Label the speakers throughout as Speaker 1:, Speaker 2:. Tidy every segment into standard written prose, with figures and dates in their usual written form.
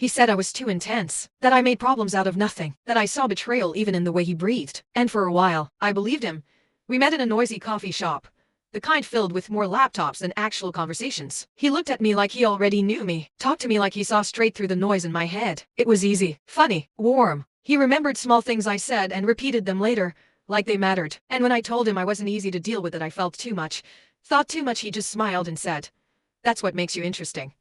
Speaker 1: He said I was too intense, that I made problems out of nothing, that I saw betrayal even in the way he breathed. And for a while, I believed him. We met in a noisy coffee shop, the kind filled with more laptops than actual conversations. He looked at me like he already knew me, talked to me like he saw straight through the noise in my head. It was easy, funny, warm. He remembered small things I said and repeated them later, like they mattered. And when I told him I wasn't easy to deal with, that I felt too much, thought too much, he just smiled and said, "That's what makes you interesting."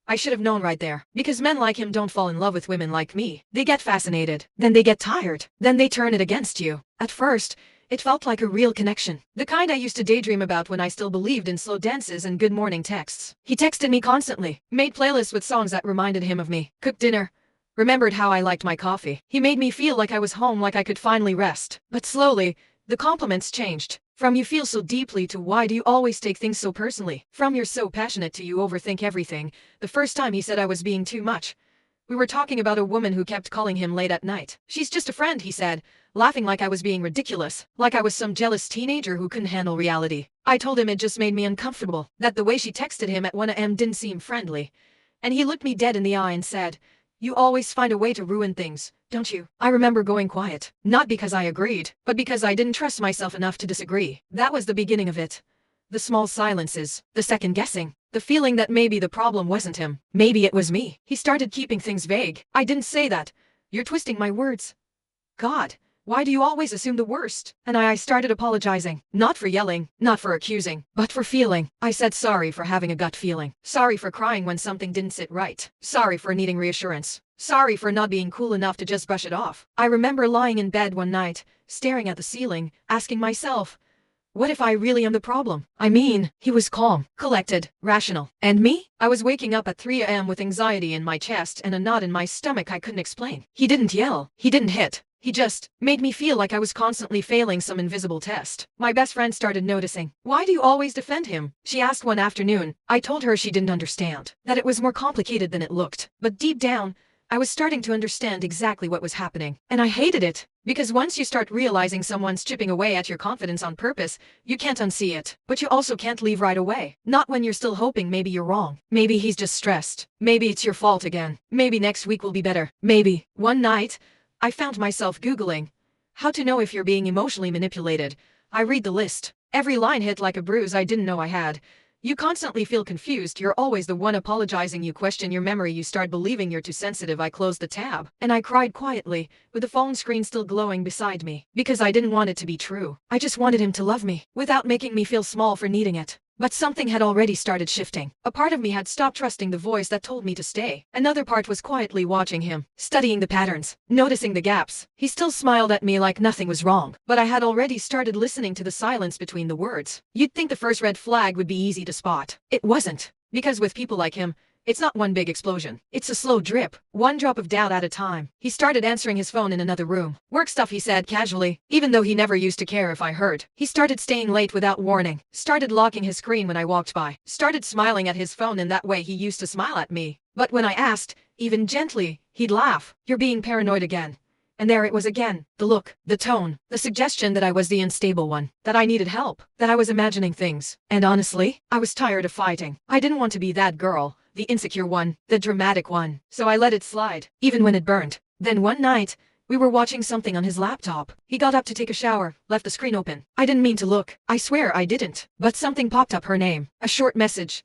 Speaker 1: I should have known right there, because men like him don't fall in love with women like me. They get fascinated, then they get tired, then they turn it against you. At first, it felt like a real connection, the kind I used to daydream about when I still believed in slow dances and good morning texts. He texted me constantly, made playlists with songs that reminded him of me, cooked dinner, remembered how I liked my coffee. He made me feel like I was home, like I could finally rest. But slowly, the compliments changed. From "you feel so deeply" to "why do you always take things so personally?" From "you're so passionate" to "you overthink everything." The first time he said I was being too much, we were talking about a woman who kept calling him late at night. "She's just a friend," he said, laughing like I was being ridiculous, like I was some jealous teenager who couldn't handle reality. I told him it just made me uncomfortable, that the way she texted him at 1 a.m. didn't seem friendly. And he looked me dead in the eye and said, "You always find a way to ruin things, don't you?" I remember going quiet, not because I agreed, but because I didn't trust myself enough to disagree. That was the beginning of it. The small silences, the second guessing, the feeling that maybe the problem wasn't him, maybe it was me. He started keeping things vague. "I didn't say that. You're twisting my words. God, why do you always assume the worst?" And I started apologizing, not for yelling, not for accusing, but for feeling. I said sorry for having a gut feeling, sorry for crying when something didn't sit right, sorry for needing reassurance, sorry for not being cool enough to just brush it off. I remember lying in bed one night, staring at the ceiling, asking myself, what if I really am the problem? I mean, he was calm, collected, rational. And me? I was waking up at 3 a.m. with anxiety in my chest and a knot in my stomach I couldn't explain. He didn't yell. He didn't hit. He just made me feel like I was constantly failing some invisible test. My best friend started noticing. "Why do you always defend him?" she asked one afternoon. I told her she didn't understand, that it was more complicated than it looked. But deep down, I was starting to understand exactly what was happening. And I hated it. Because once you start realizing someone's chipping away at your confidence on purpose, you can't unsee it. But you also can't leave right away. Not when you're still hoping maybe you're wrong. Maybe he's just stressed. Maybe it's your fault again. Maybe next week will be better. Maybe. One night, I found myself Googling how to know if you're being emotionally manipulated. I read the list. Every line hit like a bruise I didn't know I had. You constantly feel confused, you're always the one apologizing, you question your memory, you start believing you're too sensitive. I closed the tab, and I cried quietly, with the phone screen still glowing beside me, because I didn't want it to be true. I just wanted him to love me, without making me feel small for needing it. But something had already started shifting. A part of me had stopped trusting the voice that told me to stay. Another part was quietly watching him, studying the patterns, noticing the gaps. He still smiled at me like nothing was wrong, but I had already started listening to the silence between the words. You'd think the first red flag would be easy to spot. It wasn't. Because with people like him, it's not one big explosion. It's a slow drip, one drop of doubt at a time. He started answering his phone in another room. "Work stuff," he said casually, even though he never used to care if I heard. He started staying late without warning, started locking his screen when I walked by, started smiling at his phone in that way he used to smile at me. But when I asked, even gently, he'd laugh. "You're being paranoid again." And there it was again, the look, the tone, the suggestion that I was the unstable one, that I needed help, that I was imagining things. And honestly, I was tired of fighting. I didn't want to be that girl, the insecure one, the dramatic one. So I let it slide, even when it burned. Then one night, we were watching something on his laptop. He got up to take a shower, left the screen open. I didn't mean to look. I swear I didn't. But something popped up, her name, a short message.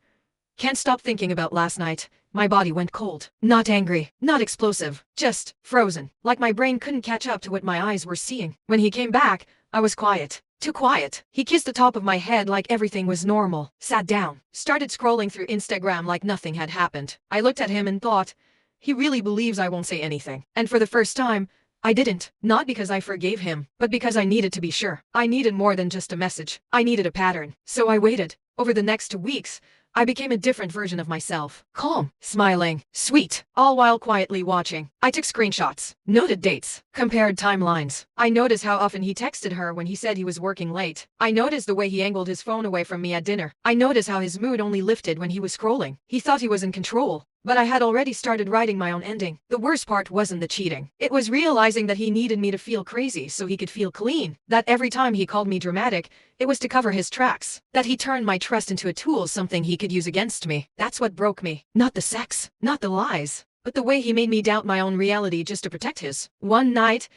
Speaker 1: "Can't stop thinking about last night." My body went cold. Not angry, not explosive, just frozen. Like my brain couldn't catch up to what my eyes were seeing. When he came back, I was quiet. Too quiet. He kissed the top of my head like everything was normal, sat down, started scrolling through Instagram like nothing had happened. I looked at him and thought, he really believes I won't say anything. And for the first time, I didn't. Not because I forgave him, but because I needed to be sure. I needed more than just a message. I needed a pattern. So I waited. Over the next 2 weeks, I became a different version of myself. Calm, smiling, sweet, all while quietly watching. I took screenshots, noted dates, compared timelines. I noticed how often he texted her when he said he was working late. I noticed the way he angled his phone away from me at dinner. I noticed how his mood only lifted when he was scrolling. He thought he was in control. But I had already started writing my own ending. The worst part wasn't the cheating. It was realizing that he needed me to feel crazy so he could feel clean. That every time he called me dramatic, it was to cover his tracks. That he turned my trust into a tool, something he could use against me. That's what broke me. Not the sex, not the lies. but the way he made me doubt my own reality just to protect his. One night,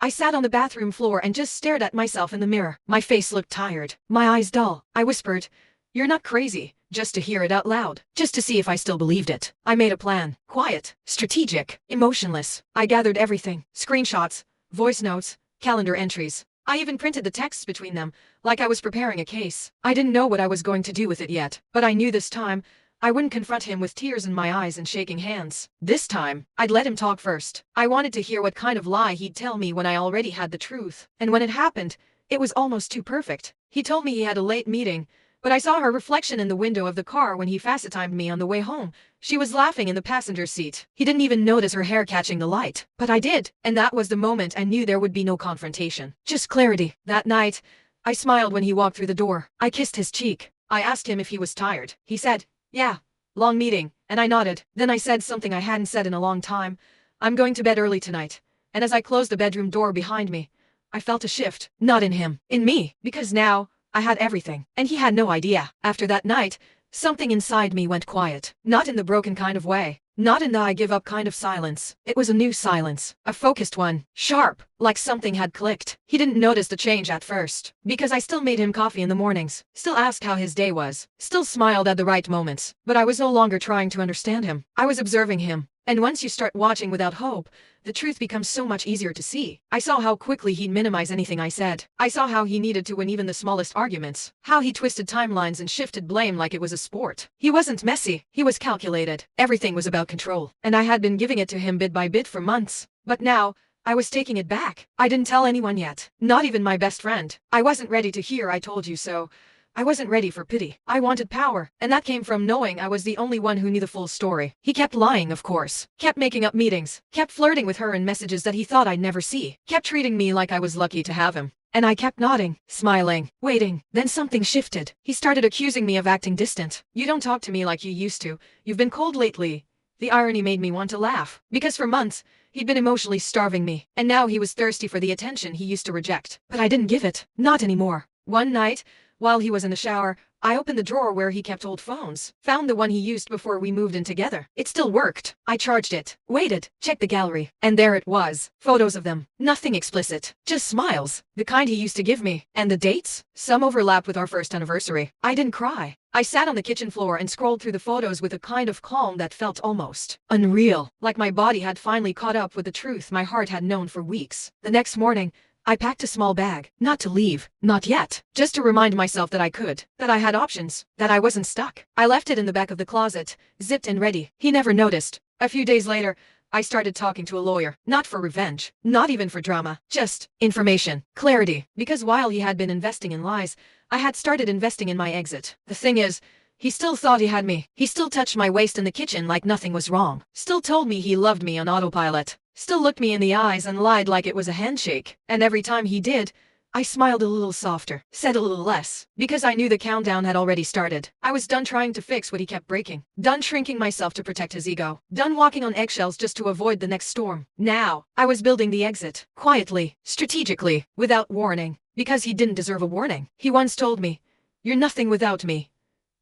Speaker 1: I sat on the bathroom floor and just stared at myself in the mirror. My face looked tired, my eyes dull. I whispered, "You're not crazy," just to hear it out loud, just to see if I still believed it. I made a plan. Quiet, strategic, emotionless. I gathered everything. Screenshots, voice notes, calendar entries. I even printed the texts between them, like I was preparing a case. I didn't know what I was going to do with it yet, but I knew this time I wouldn't confront him with tears in my eyes and shaking hands. This time, I'd let him talk first. I wanted to hear what kind of lie he'd tell me when I already had the truth. And when it happened, it was almost too perfect. He told me he had a late meeting, but I saw her reflection in the window of the car when he FaceTimed me on the way home. She was laughing in the passenger seat. He didn't even notice her hair catching the light. But I did, and that was the moment I knew there would be no confrontation. Just clarity. That night, I smiled when he walked through the door. I kissed his cheek. I asked him if he was tired. He said, "Yeah, long meeting," and I nodded. Then I said something I hadn't said in a long time. "I'm going to bed early tonight." And as I closed the bedroom door behind me, I felt a shift. Not in him, in me, because now I had everything, and he had no idea. After that night, something inside me went quiet. Not in the broken kind of way. Not in the I give up kind of silence. It was a new silence. A focused one. Sharp. Like something had clicked. He didn't notice the change at first. Because I still made him coffee in the mornings. Still asked how his day was. Still smiled at the right moments. But I was no longer trying to understand him. I was observing him. And once you start watching without hope, the truth becomes so much easier to see. I saw how quickly he'd minimize anything I said. I saw how he needed to win even the smallest arguments. How he twisted timelines and shifted blame like it was a sport. He wasn't messy. He was calculated. Everything was about control. And I had been giving it to him bit by bit for months. But now, I was taking it back. I didn't tell anyone yet. Not even my best friend. I wasn't ready to hear "I told you so." I wasn't ready for pity. I wanted power, and that came from knowing I was the only one who knew the full story. He kept lying, of course. Kept making up meetings. Kept flirting with her in messages that he thought I'd never see. Kept treating me like I was lucky to have him. And I kept nodding, smiling, waiting. Then something shifted. He started accusing me of acting distant. "You don't talk to me like you used to. You've been cold lately." The irony made me want to laugh. Because for months, he'd been emotionally starving me. And now he was thirsty for the attention he used to reject. But I didn't give it. Not anymore. One night, while he was in the shower, I opened the drawer where he kept old phones. Found the one he used before we moved in together. It still worked. I charged it. Waited. Checked the gallery. And there it was. Photos of them. Nothing explicit. Just smiles. The kind he used to give me. And the dates? Some overlapped with our first anniversary. I didn't cry. I sat on the kitchen floor and scrolled through the photos with a kind of calm that felt almost unreal. Like my body had finally caught up with the truth my heart had known for weeks. The next morning, I packed a small bag. Not to leave. Not yet. Just to remind myself that I could. That I had options. That I wasn't stuck. I left it in the back of the closet, zipped and ready. He never noticed. A few days later, I started talking to a lawyer. Not for revenge. Not even for drama. Just information. Clarity. Because while he had been investing in lies, I had started investing in my exit. The thing is, he still thought he had me. He still touched my waist in the kitchen like nothing was wrong. Still told me he loved me on autopilot. Still looked me in the eyes and lied like it was a handshake. And every time he did, I smiled a little softer, said a little less, because I knew the countdown had already started. I was done trying to fix what he kept breaking. Done shrinking myself to protect his ego. Done walking on eggshells just to avoid the next storm. Now, I was building the exit. Quietly, strategically, without warning. Because he didn't deserve a warning. He once told me, "You're nothing without me."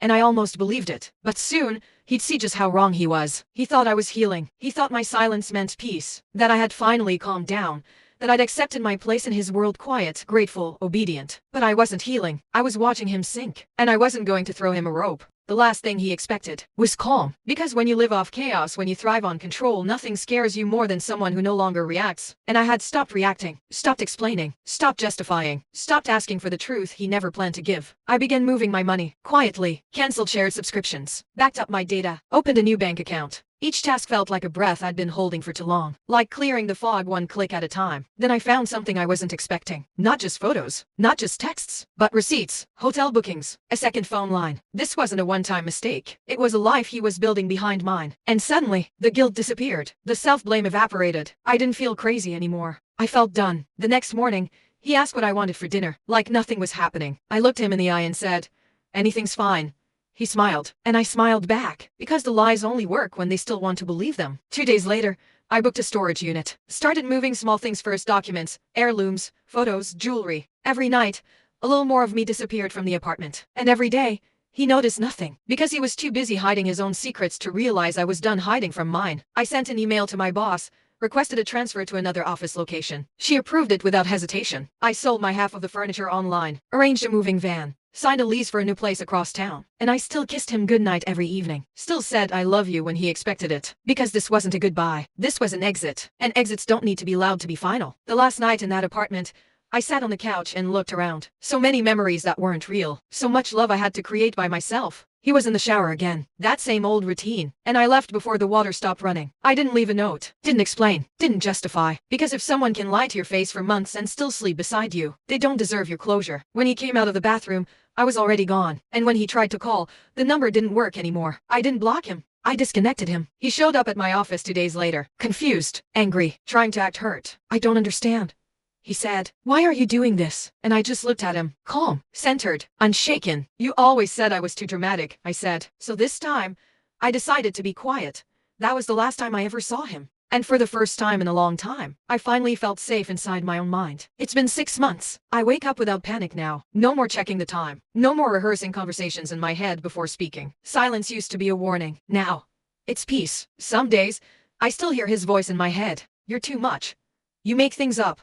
Speaker 1: And I almost believed it. But soon, he'd see just how wrong he was. He thought I was healing. He thought my silence meant peace. That I had finally calmed down. That I'd accepted my place in his world, quiet, grateful, obedient. But I wasn't healing. I was watching him sink. And I wasn't going to throw him a rope. The last thing he expected was calm. Because when you live off chaos, when you thrive on control, nothing scares you more than someone who no longer reacts. And I had stopped reacting, stopped explaining, stopped justifying, stopped asking for the truth he never planned to give. I began moving my money, quietly, canceled shared subscriptions, backed up my data, opened a new bank account. Each task felt like a breath I'd been holding for too long, like clearing the fog one click at a time. Then I found something I wasn't expecting. Not just photos, not just texts, but receipts, hotel bookings, a second phone line. This wasn't a one-time mistake. It was a life he was building behind mine. And suddenly, the guilt disappeared. The self-blame evaporated. I didn't feel crazy anymore. I felt done. The next morning, he asked what I wanted for dinner, like nothing was happening. I looked him in the eye and said, "Anything's fine." He smiled, and I smiled back, because the lies only work when they still want to believe them. 2 days later, I booked a storage unit. Started moving small things first: documents, heirlooms, photos, jewelry. Every night, a little more of me disappeared from the apartment. And every day, He noticed nothing, because he was too busy hiding his own secrets to realize I was done hiding from mine. I sent an email to my boss, requested a transfer to another office location. She approved it without hesitation. I sold my half of the furniture online, arranged a moving van, signed a lease for a new place across town, and I still kissed him goodnight every evening. Still said I love you when he expected it. Because this wasn't a goodbye. This was an exit. And exits don't need to be loud to be final. The last night in that apartment, I sat on the couch and looked around. So many memories that weren't real. So much love I had to create by myself. He was in the shower again. That same old routine. And I left before the water stopped running. I didn't leave a note. Didn't explain. Didn't justify. Because if someone can lie to your face for months and still sleep beside you, they don't deserve your closure. When he came out of the bathroom, I was already gone. And when he tried to call, the number didn't work anymore. I didn't block him. I disconnected him. He showed up at my office 2 days later. Confused. Angry. Trying to act hurt. I don't understand. He said, "Why are you doing this?" And I just looked at him, calm, centered, unshaken. "You always said I was too dramatic," I said. So this time, I decided to be quiet. That was the last time I ever saw him. And for the first time in a long time, I finally felt safe inside my own mind. It's been 6 months. I wake up without panic now. No more checking the time. No more rehearsing conversations in my head before speaking. Silence used to be a warning. Now, it's peace. Some days, I still hear his voice in my head. "You're too much. You make things up.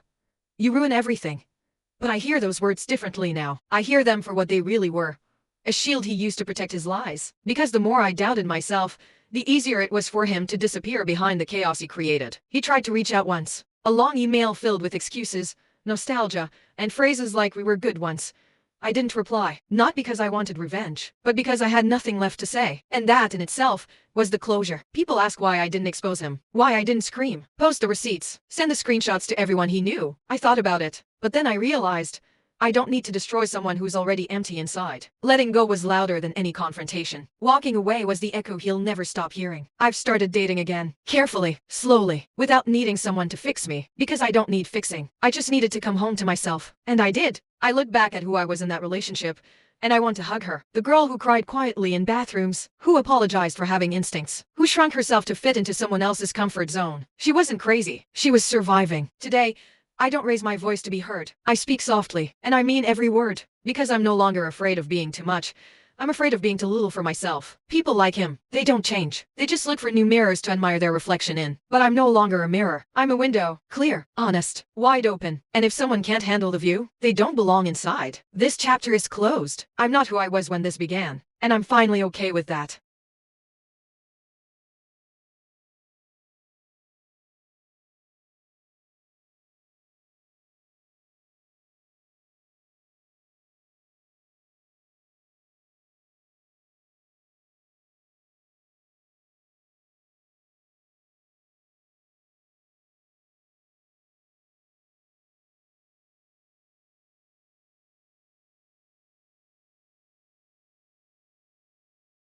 Speaker 1: You ruin everything." But I hear those words differently now. I hear them for what they really were. A shield he used to protect his lies. Because the more I doubted myself, the easier it was for him to disappear behind the chaos he created. He tried to reach out once. A long email filled with excuses, nostalgia, and phrases like "we were good once." I didn't reply, not because I wanted revenge, but because I had nothing left to say. And that in itself was the closure. People ask why I didn't expose him, why I didn't scream, post the receipts, send the screenshots to everyone he knew. I thought about it, but then I realized I don't need to destroy someone who's already empty inside. Letting go was louder than any confrontation. Walking away was the echo he'll never stop hearing. I've started dating again. Carefully, slowly, without needing someone to fix me. Because I don't need fixing. I just needed to come home to myself. And I did. I look back at who I was in that relationship, and I want to hug her. The girl who cried quietly in bathrooms, who apologized for having instincts, who shrunk herself to fit into someone else's comfort zone. She wasn't crazy. She was surviving. Today, I don't raise my voice to be heard. I speak softly, and I mean every word. Because I'm no longer afraid of being too much. I'm afraid of being too little for myself. People like him, they don't change. They just look for new mirrors to admire their reflection in. But I'm no longer a mirror. I'm a window. Clear, honest, wide open. And if someone can't handle the view, they don't belong inside. This chapter is closed. I'm not who I was when this began. And I'm finally okay with that.